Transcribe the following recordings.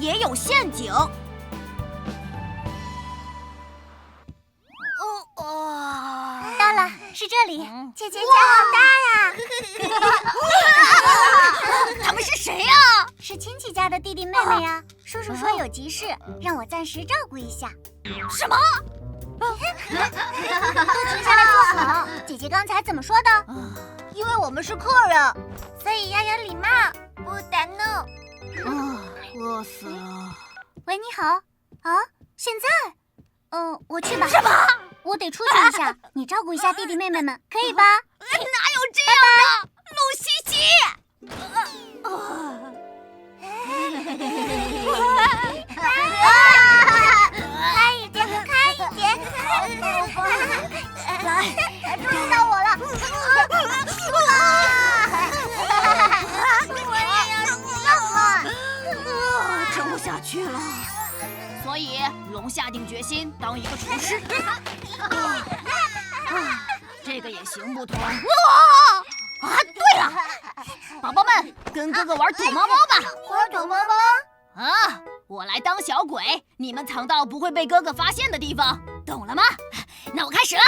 也有陷阱。到了，是这里。姐姐家好大呀！他们是谁呀？是亲戚家的弟弟妹妹呀。叔叔说有急事，让我暂时照顾一下。什么？都停下来坐好。姐姐刚才怎么说的？因为我们是客人，所以要有礼貌，不打怒。饿死了。喂，你好。啊，现在？我去吧。什么？我得出去一下，你照顾一下弟弟妹妹们，可以吧？哪有这样的，露西西！开一点，开一点！来，终于到我了！我也要上了，撑不下去了。所以龙下定决心当一个厨师。这个也行不通。对了，宝宝们，跟哥哥玩躲猫猫吧。玩躲猫猫？我来当小鬼，你们藏到不会被哥哥发现的地方，懂了吗？那我开始了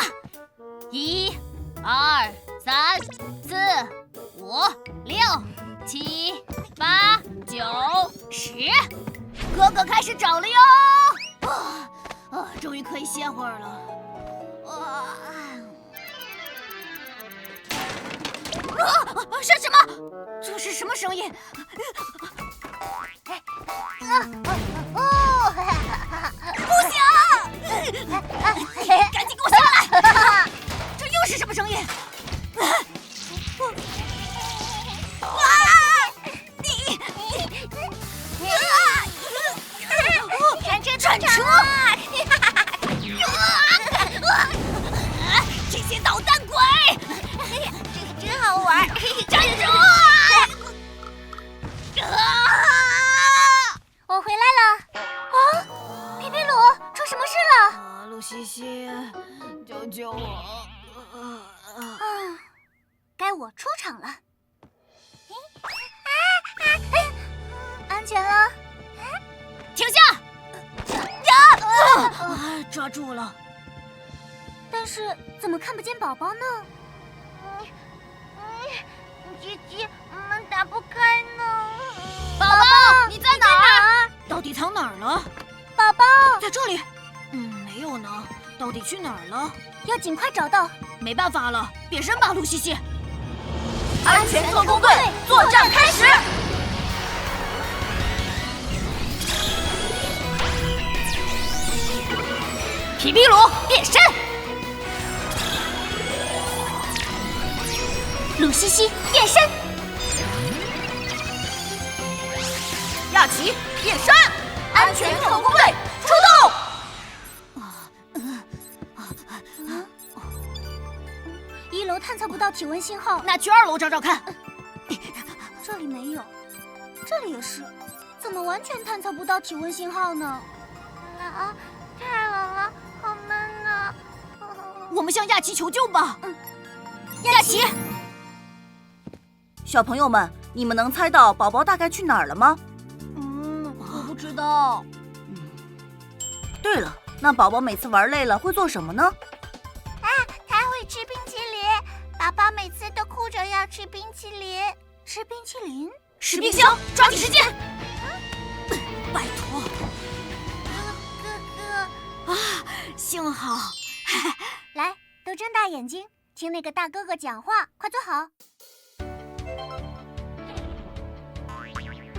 ，1、2、3、4、5、6、7、8、9、10，哥哥开始找了哟！终于可以歇会儿了。是什么？这是什么声音？不行！赶紧给我下来！这又是什么声音？战车！这些捣蛋鬼！这个真好玩！站住！我回来了。皮皮鲁，出什么事了？露西西，救救我！该我出场了。安全了。停下！抓住了。但是怎么看不见宝宝呢？姐姐，门打不开呢。宝宝，你在哪儿？到底藏哪儿了？宝宝在这里。没有呢。到底去哪儿了？要尽快找到。没办法了，变身吧，露西西。安全特工队作战开始。皮皮鲁变身，露西西变身，亚奇变身，安全特工队出动。1楼探测不到体温信号，那去2楼找找看。这里没有，这里也是，怎么完全探测不到体温信号呢？太冷了，好闷啊！我们向亚奇求救吧。亚奇，小朋友们，你们能猜到宝宝大概去哪儿了吗？我不知道。对了，那宝宝每次玩累了会做什么呢？他会吃冰淇淋。宝宝每次都哭着要吃冰淇淋。吃冰淇淋？使冰箱，抓紧时间。拜托。哥哥。幸好。来，都睁大眼睛，听那个大哥哥讲话，快坐好。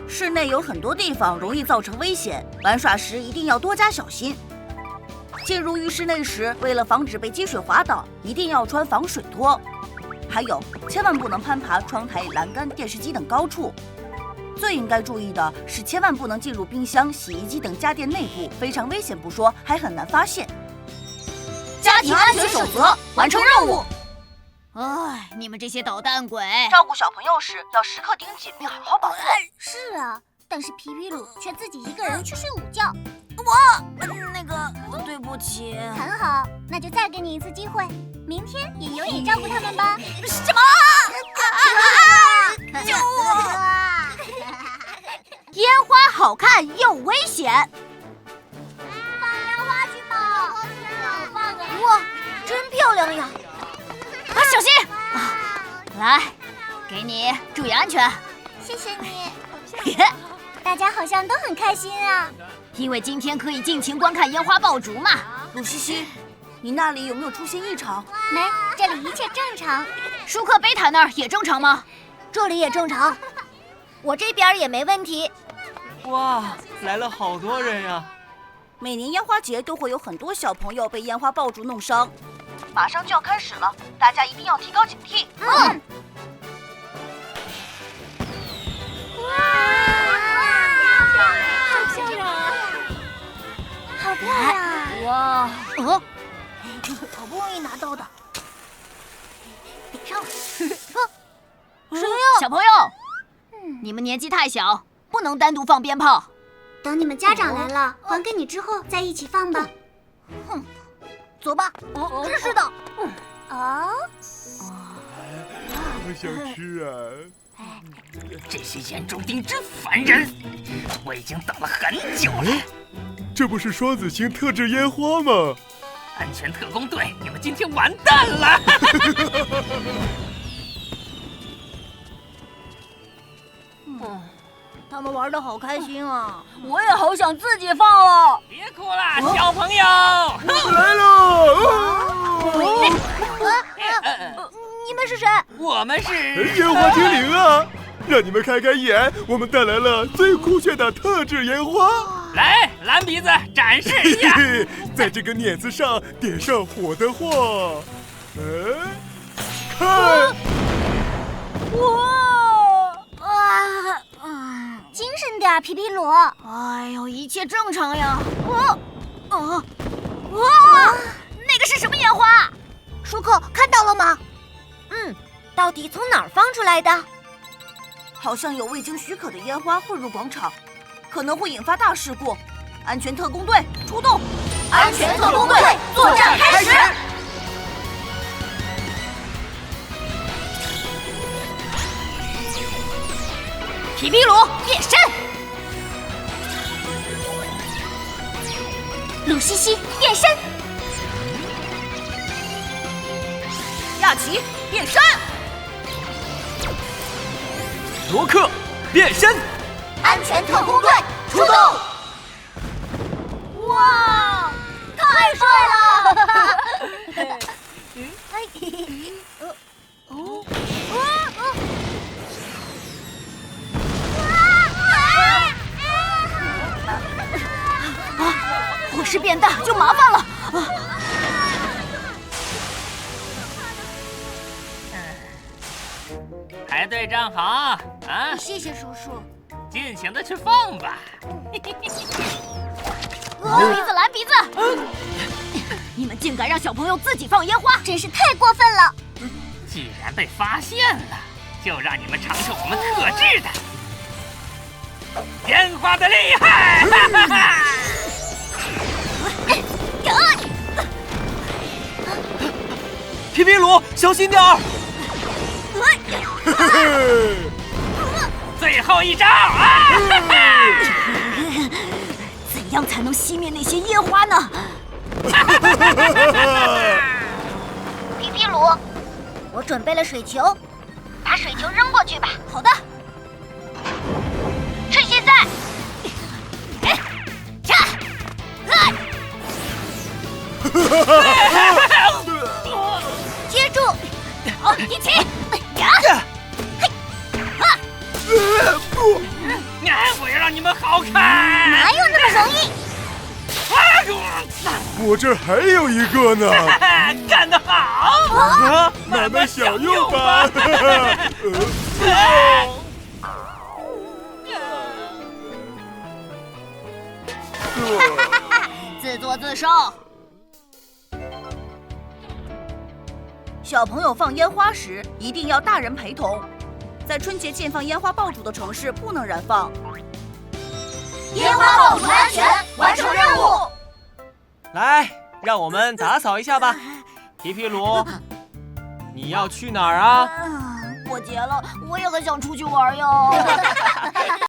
室内有很多地方容易造成危险，玩耍时一定要多加小心。进入浴室内时，为了防止被积水滑倒，一定要穿防水拖。还有，千万不能攀爬窗台、栏杆、电视机等高处。最应该注意的是，千万不能进入冰箱、洗衣机等家电内部，非常危险不说，还很难发现。家庭安全守则，完成任务。你们这些捣蛋鬼！照顾小朋友时要时刻盯紧并好好保护。是啊，但是皮皮鲁却自己一个人去睡午觉。对不起。很好，那就再给你一次机会，明天也由你照顾他们吧。什么？救我！烟花好看又危险。放烟花去吧！哇，真漂亮呀！啊，小心！啊，来，给你，注意安全。谢谢你。大家好像都很开心啊。因为今天可以尽情观看烟花爆竹嘛。鲁西西，你那里有没有出现异常？没，这里一切正常。舒克贝塔那儿也正常吗？这里也正常，我这边也没问题。哇，来了好多人呀！每年烟花节都会有很多小朋友被烟花爆竹弄伤，马上就要开始了，大家一定要提高警惕。哇！好漂亮啊！好漂亮啊！哇，哦，好不容易拿到的，点上了。谁呀？小朋友，你们年纪太小，不能单独放鞭炮。等你们家长来了，还给你之后再一起放吧。哼，走吧。真是的。哦。好想吃啊！这些眼中钉真烦人，我已经等了很久了。这不是双子星特制烟花吗？安全特工队，你们今天完蛋了！他们玩得好开心啊！我也好想自己放了。别哭了，小朋友。来了！你们是谁？我们是烟花精灵啊！让你们开开眼，我们带来了最酷炫的特制烟花。来，蓝鼻子展示一下。在这个碾子上点上火的话，看，精神点，皮皮鲁。哎呦，一切正常呀。哇，那个是什么烟花？舒克看到了吗？到底从哪儿放出来的？好像有未经许可的烟花混入广场，可能会引发大事故。安全特工队出动！安全特工队作战开始！皮皮鲁变身，鲁西西变身，亚奇变身，罗克变身，安全特工队出动！哇，太帅了！火势变大就麻烦了。排队站好啊！谢谢叔叔。尽情的去放吧。蓝鼻子，你们竟敢让小朋友自己放烟花，真是太过分了！既然被发现了，就让你们尝尝我们特制的烟花的厉害！哈哈哈！皮皮鲁，小心点儿！最后一招啊！哈哈！怎样才能熄灭那些烟花呢？皮皮鲁，我准备了水球，把水球扔过去吧。好的。趁现在，接住！好，一起！我要让你们好看！哪有那么容易？我这儿还有一个呢。干得好！慢慢享用吧。自作自受。小朋友放烟花时一定要大人陪同，在春节禁放烟花爆竹的城市不能燃放。烟花爆竹安全，完成任务。来，让我们打扫一下吧。皮皮鲁，你要去哪儿啊？过节了，我也很想出去玩呀。